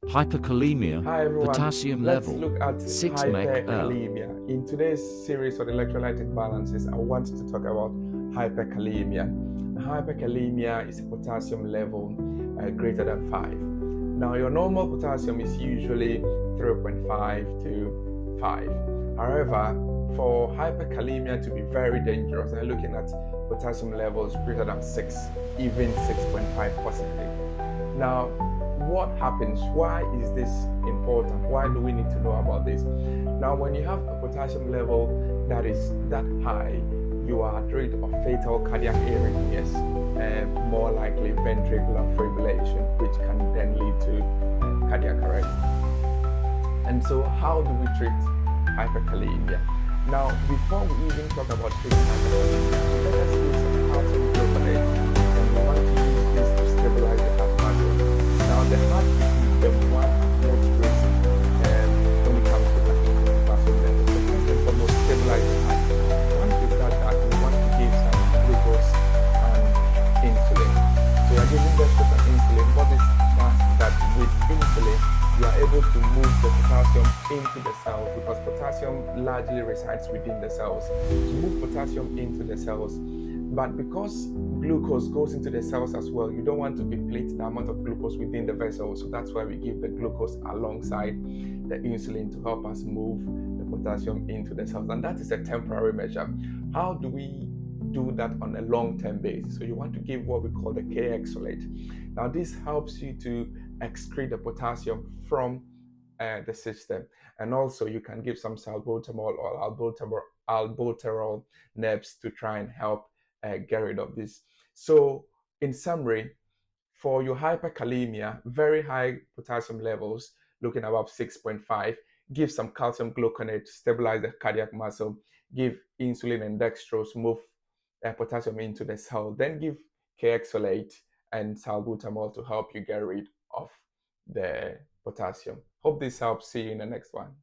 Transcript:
Hyperkalemia, Hi everyone, potassium let's level look at 6 mg/l. hyperkalemia. In today's series of electrolytic balances, I want to talk about hyperkalemia. Hyperkalemia is a potassium level greater than 5. Now, your normal potassium is usually 3.5 to 5. However, for hyperkalemia to be very dangerous, we're looking at potassium levels greater than 6, even 6.5 possibly. Now, what happens? Why is this important? Why do we need to know about this? Now, when you have a potassium level that is that high, you are at risk of fatal cardiac arrhythmias and more likely ventricular fibrillation, which can then lead to cardiac arrest. And so, how do we treat hyperkalemia? Now, before we even talk about treating hyperkalemia, let us use some calcium gluconate, and we want to use this to stabilize the heart muscle. Now, the heart is the one most risk when it comes to potassium level. So first and foremost, stabilize the heart. Once we've done that, we want to give some glucose and insulin. So we are giving dextrose and insulin. What this does is that with insulin, you are able to move the potassium into the cells because potassium largely resides within the cells. To move potassium into the cells, but because glucose goes into the cells as well, you don't want to deplete the amount of glucose within the vessel. So that's why we give the glucose alongside the insulin to help us move the potassium into the cells. And that is a temporary measure. How do we do that on a long-term basis? So you want to give what we call the K-exolate. Now this helps you to excrete the potassium from the system, and also you can give some salbutamol or albuterol nebs to try and help get rid of this. So in summary, for your hyperkalemia, very high potassium levels, looking above 6.5, give some calcium gluconate to stabilize the cardiac muscle, give insulin and dextrose, move potassium into the cell, then give K-exolate and salbutamol to help you get rid of the potassium. Hope this helps. See you in the next one.